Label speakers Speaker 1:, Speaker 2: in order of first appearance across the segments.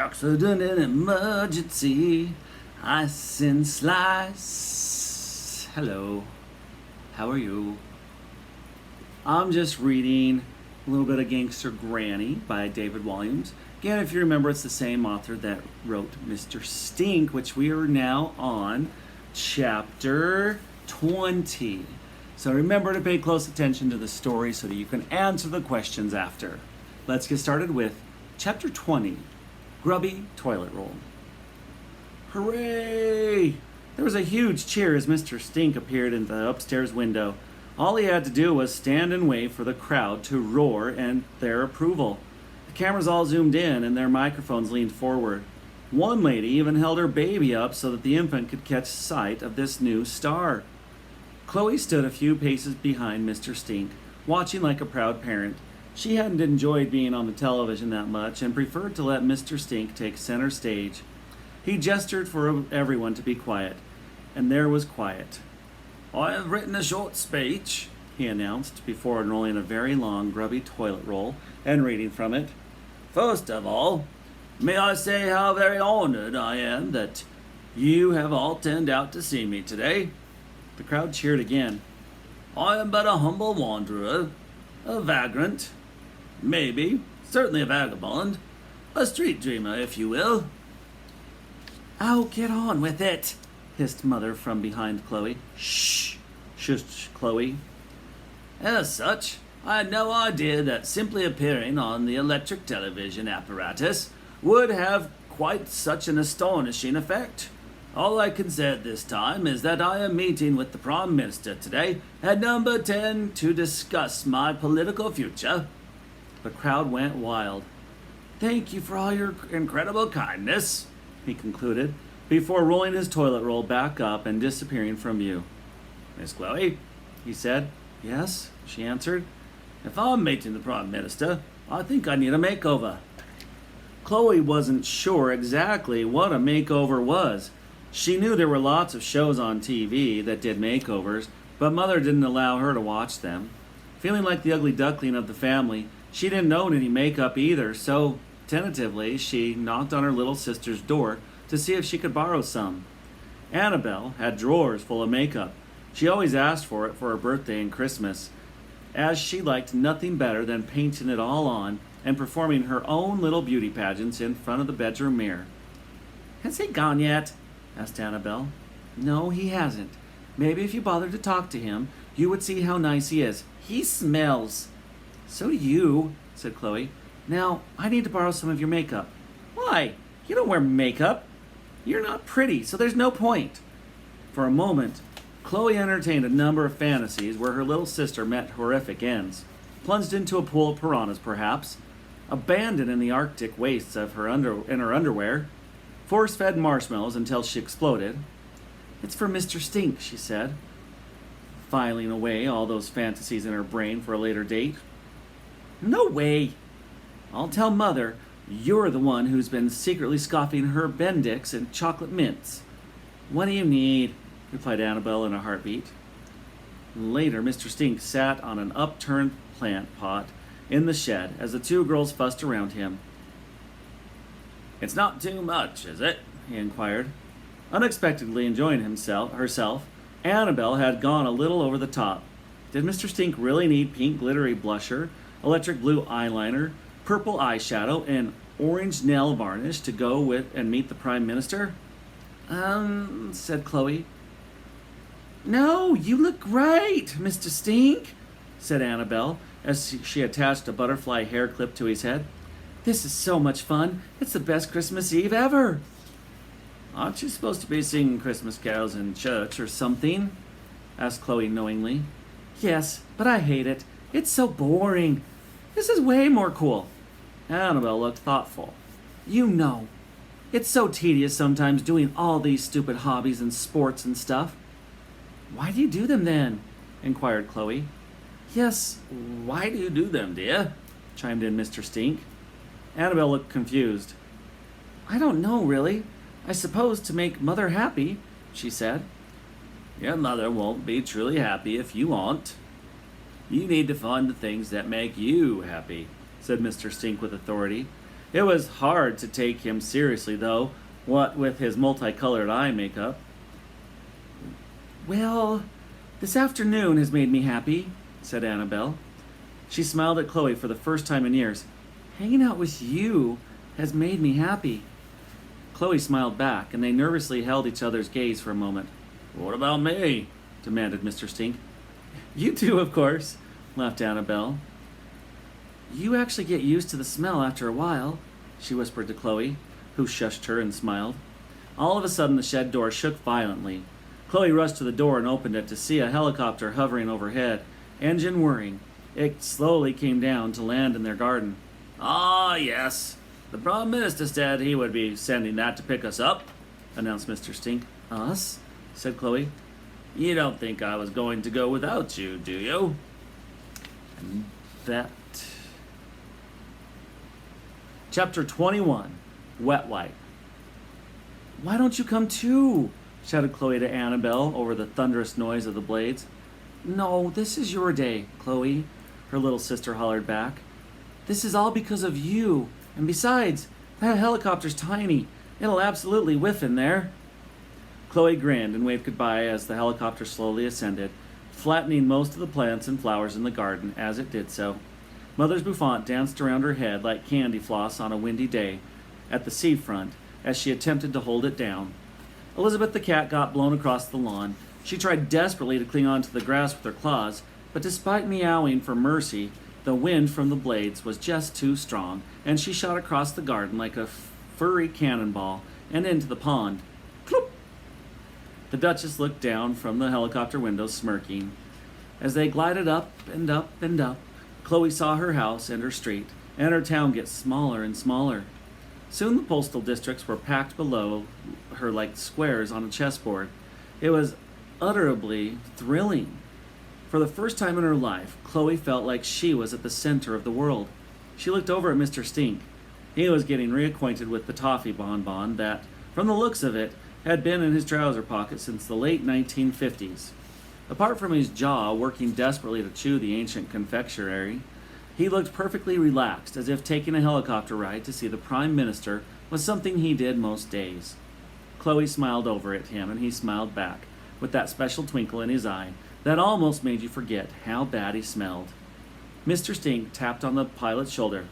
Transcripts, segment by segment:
Speaker 1: Accident and emergency. Ice and slice. Hello. How are you? I'm just reading a little bit of Gangster Granny by David Walliams. Again, if you remember, it's the same author that wrote Mr. Stink, which we are now on chapter 20. So remember to pay close attention to the story so that you can answer the questions after. Let's get started with chapter 20, Grubby Toilet Roll. Hooray! There was a huge cheer as Mr. Stink appeared in the upstairs window. All he had to do was stand and wait for the crowd to roar and their approval. The cameras all zoomed in and their microphones leaned forward. One lady even held her baby up so that the infant could catch sight of this new star. Chloe stood a few paces behind Mr. Stink, watching like a proud parent. She hadn't enjoyed being on the television that much and preferred to let Mr. Stink take center stage. He gestured for everyone to be quiet, and there was quiet. "I have written a short speech," he announced, before unrolling a very long, grubby toilet roll and reading from it. "First of all, may I say how very honored I am that you have all turned out to see me today." The crowd cheered again. "I am but a humble wanderer, a vagrant, certainly a vagabond, a street dreamer, if you will." "Oh, get on with it," hissed Mother from behind Chloe. "Shh," shushed Chloe. "As such, I had no idea that simply appearing on the electric television apparatus would have quite such an astonishing effect. All I can say at this time is that I am meeting with the Prime Minister today at number 10 to discuss my political future." The crowd went wild. "Thank you for all your incredible kindness," he concluded, before rolling his toilet roll back up and disappearing from view. "Miss Chloe," he said. "Yes," she answered. "If I'm meeting the Prime Minister, I think I need a makeover." Chloe wasn't sure exactly what a makeover was. She knew there were lots of shows on TV that did makeovers, but Mother didn't allow her to watch them. Feeling like the ugly duckling of the family, she didn't own any makeup either, so tentatively she knocked on her little sister's door to see if she could borrow some. Annabelle had drawers full of makeup. She always asked for it for her birthday and Christmas, as she liked nothing better than painting it all on and performing her own little beauty pageants in front of the bedroom mirror. "Has he gone yet?" asked Annabelle. "No, he hasn't. Maybe if you bothered to talk to him, you would see how nice he is. He smells." "So do you," said Chloe. "Now, I need to borrow some of your makeup." "Why? You don't wear makeup. You're not pretty, so there's no point." For a moment, Chloe entertained a number of fantasies where her little sister met horrific ends. Plunged into a pool of piranhas, perhaps. Abandoned in the Arctic wastes of her underwear. Force-fed marshmallows until she exploded. "It's for Mr. Stink," she said, filing away all those fantasies in her brain for a later date. "No way! I'll tell Mother you're the one who's been secretly scoffing her Bendix and chocolate mints." "What do you need?" replied Annabelle in a heartbeat. Later, Mr. Stink sat on an upturned plant pot in the shed as the two girls fussed around him. "It's not too much, is it?" he inquired. Unexpectedly enjoying herself, Annabelle had gone a little over the top. Did Mr. Stink really need pink glittery blusher, electric blue eyeliner, purple eyeshadow, and orange nail varnish to go with and meet the Prime Minister? Said Chloe. "No, you look great, Mr. Stink," said Annabelle, as she attached a butterfly hair clip to his head. "This is so much fun. It's the best Christmas Eve ever." "Aren't you supposed to be singing Christmas carols in church or something?" asked Chloe knowingly. "Yes, but I hate it. It's so boring. This is way more cool." Annabelle looked thoughtful. "You know, it's so tedious sometimes doing all these stupid hobbies and sports and stuff." "Why do you do them then?" inquired Chloe. "Yes, why do you do them, dear?" chimed in Mr. Stink. Annabelle looked confused. "I don't know, really. I suppose to make Mother happy," she said. "Your mother won't be truly happy if you aren't. You need to find the things that make you happy," said Mr. Stink with authority. It was hard to take him seriously, though, what with his multicolored eye makeup. "Well, this afternoon has made me happy," said Annabelle. She smiled at Chloe for the first time in years. "Hanging out with you has made me happy." Chloe smiled back, and they nervously held each other's gaze for a moment. "What about me?" demanded Mr. Stink. "You too, of course," laughed Annabelle. "You actually get used to the smell after a while," she whispered to Chloe, who shushed her and smiled. All of a sudden, the shed door shook violently. Chloe rushed to the door and opened it to see a helicopter hovering overhead, engine whirring. It slowly came down to land in their garden. "Ah, yes. The Prime Minister said he would be sending that to pick us up," announced Mr. Stink. "Us?" said Chloe. "You don't think I was going to go without you, do you?" And that... Chapter 21, Wet Wipe. "Why don't you come too?" shouted Chloe to Annabelle over the thunderous noise of the blades. "No, this is your day, Chloe," her little sister hollered back. "This is all because of you. And besides, that helicopter's tiny. It'll absolutely whiff in there." Chloe grinned and waved goodbye as the helicopter slowly ascended, flattening most of the plants and flowers in the garden as it did so. Mother's bouffant danced around her head like candy floss on a windy day at the seafront as she attempted to hold it down. Elizabeth the cat got blown across the lawn. She tried desperately to cling onto the grass with her claws, but despite meowing for mercy, the wind from the blades was just too strong, and she shot across the garden like a furry cannonball and into the pond. Cloop! The Duchess looked down from the helicopter window, smirking. As they glided up and up and up, Chloe saw her house and her street, and her town get smaller and smaller. Soon the postal districts were packed below her like squares on a chessboard. It was utterly thrilling. For the first time in her life, Chloe felt like she was at the center of the world. She looked over at Mr. Stink. He was getting reacquainted with the toffee bonbon that, from the looks of it, had been in his trouser pocket since the late 1950s. Apart from his jaw working desperately to chew the ancient confectionery, he looked perfectly relaxed, as if taking a helicopter ride to see the Prime Minister was something he did most days. Chloe smiled over at him, and he smiled back, with that special twinkle in his eye that almost made you forget how bad he smelled. Mr. Stink tapped on the pilot's shoulder.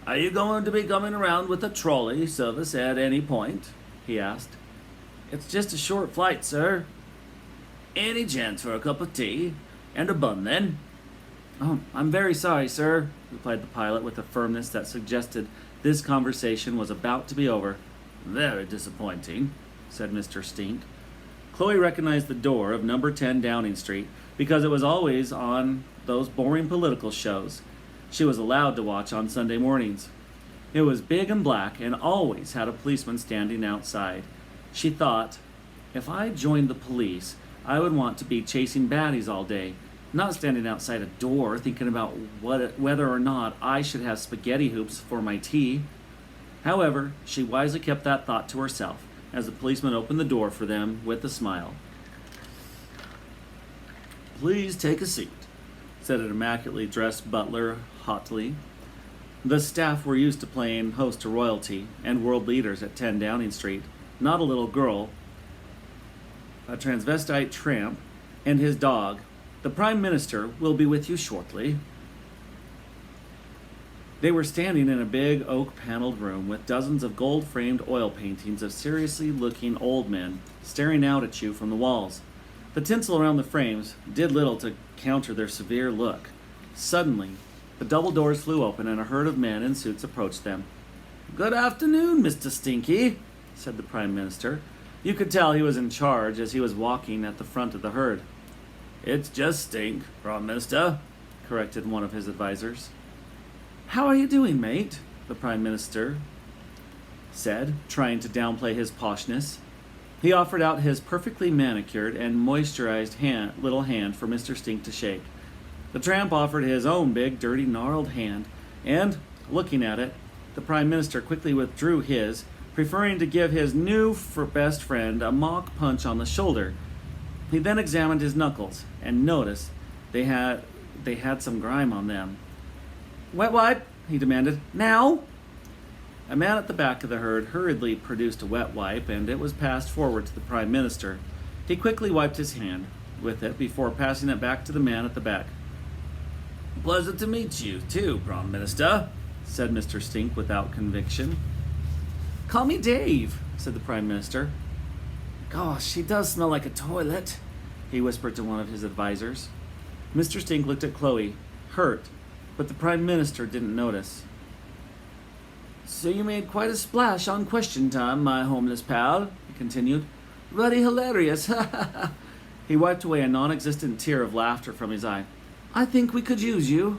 Speaker 1: "Are you going to be coming around with a trolley service at any point?" he asked. "It's just a short flight, sir." "Any chance for a cup of tea? And a bun, then?" "Oh, I'm very sorry, sir," replied the pilot with a firmness that suggested this conversation was about to be over. "Very disappointing," said Mr. Stink. Chloe recognized the door of number 10 Downing Street because it was always on those boring political shows she was allowed to watch on Sunday mornings. It was big and black and always had a policeman standing outside. She thought, if I joined the police, I would want to be chasing baddies all day, not standing outside a door thinking about whether or not I should have spaghetti hoops for my tea. However, she wisely kept that thought to herself as the policeman opened the door for them with a smile. "Please take a seat," said an immaculately dressed butler haughtily. The staff were used to playing host to royalty and world leaders at 10 Downing Street, not a little girl, a transvestite tramp, and his dog. "The Prime Minister will be with you shortly." They were standing in a big oak-paneled room with dozens of gold-framed oil paintings of seriously-looking old men staring out at you from the walls. The tinsel around the frames did little to counter their severe look. Suddenly, the double doors flew open and a herd of men in suits approached them. "Good afternoon, Mr. Stinky," said the Prime Minister. You could tell he was in charge as he was walking at the front of the herd. "It's just Stink, Prime Minister," corrected one of his advisors. "How are you doing, mate?" the Prime Minister said, trying to downplay his poshness. He offered out his perfectly manicured and moisturized little hand for Mr. Stink to shake. The tramp offered his own big, dirty, gnarled hand, and, looking at it, the Prime Minister quickly withdrew his, preferring to give his new best friend a mock punch on the shoulder. He then examined his knuckles and noticed they had some grime on them. "Wet wipe," he demanded. "Now?" A man at the back of the herd hurriedly produced a wet wipe, and it was passed forward to the Prime Minister. He quickly wiped his hand with it before passing it back to the man at the back. "Pleasure to meet you, too, Prime Minister," said Mr. Stink without conviction. "Call me Dave," said the Prime Minister. "Gosh, he does smell like a toilet," he whispered to one of his advisors. Mr. Stink looked at Chloe, hurt, but the Prime Minister didn't notice. "So you made quite a splash on Question Time, my homeless pal," he continued. "Ruddy hilarious, ha ha ha." He wiped away a non-existent tear of laughter from his eye. "I think we could use you."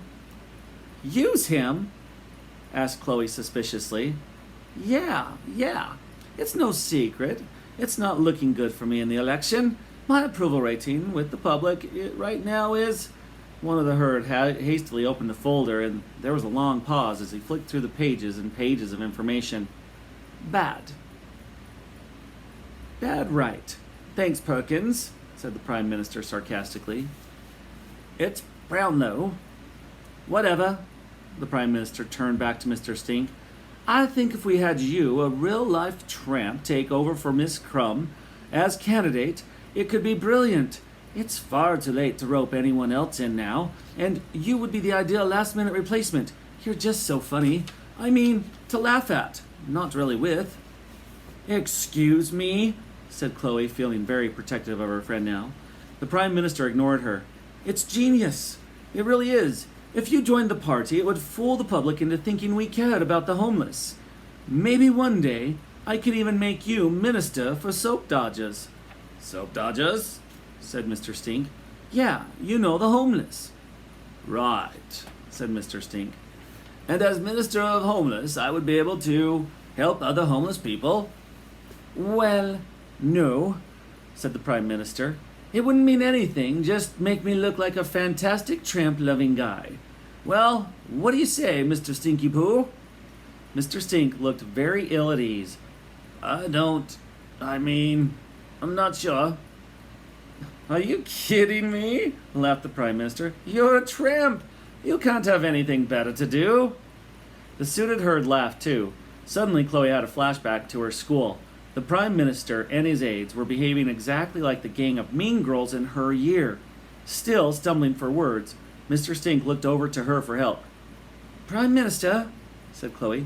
Speaker 1: "Use him?" asked Chloe suspiciously. Yeah. It's no secret. It's not looking good for me in the election. My approval rating with the public right now is... One of the herd hastily opened a folder, and there was a long pause as he flicked through the pages and pages of information. Bad, right. Thanks, Perkins, said the Prime Minister sarcastically. It's brown, though. Whatever. The Prime Minister turned back to Mr. Stink. I think if we had you, a real-life tramp, take over for Miss Crumb as candidate, it could be brilliant. It's far too late to rope anyone else in now, and you would be the ideal last-minute replacement. You're just so funny. I mean, to laugh at, not really with. Excuse me, said Chloe, feeling very protective of her friend now. The Prime Minister ignored her. It's genius. It really is. If you joined the party, it would fool the public into thinking we cared about the homeless. Maybe one day, I could even make you Minister for Soap Dodgers. Soap Dodgers? Said Mr. Stink. Yeah, you know, the homeless. Right, said Mr. Stink. And as Minister of Homeless, I would be able to help other homeless people? Well, no, said the Prime Minister. It wouldn't mean anything, just make me look like a fantastic tramp-loving guy. Well, what do you say, Mr. Stinky Poo? Mr. Stink looked very ill at ease. I'm not sure. Are you kidding me? Laughed the Prime Minister. You're a tramp. You can't have anything better to do. The suited herd laughed too. Suddenly Chloe had a flashback to her school. The Prime Minister and his aides were behaving exactly like the gang of mean girls in her year. Still stumbling for words, Mr. Stink looked over to her for help. Prime Minister, said Chloe.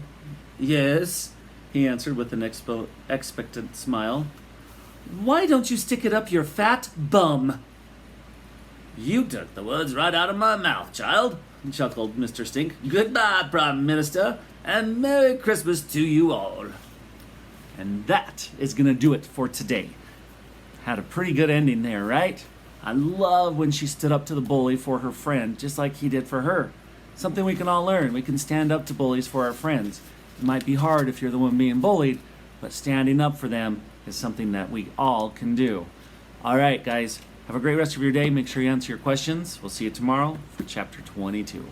Speaker 1: Yes, he answered with an expectant smile. Why don't you stick it up your fat bum? You took the words right out of my mouth, child, chuckled Mr. Stink. Goodbye, Prime Minister, and Merry Christmas to you all. And that is going to do it for today. Had a pretty good ending there, right? I love when she stood up to the bully for her friend, just like he did for her. Something we can all learn. We can stand up to bullies for our friends. It might be hard if you're the one being bullied, but standing up for them is something that we all can do. All right, guys. Have a great rest of your day. Make sure you answer your questions. We'll see you tomorrow for Chapter 22.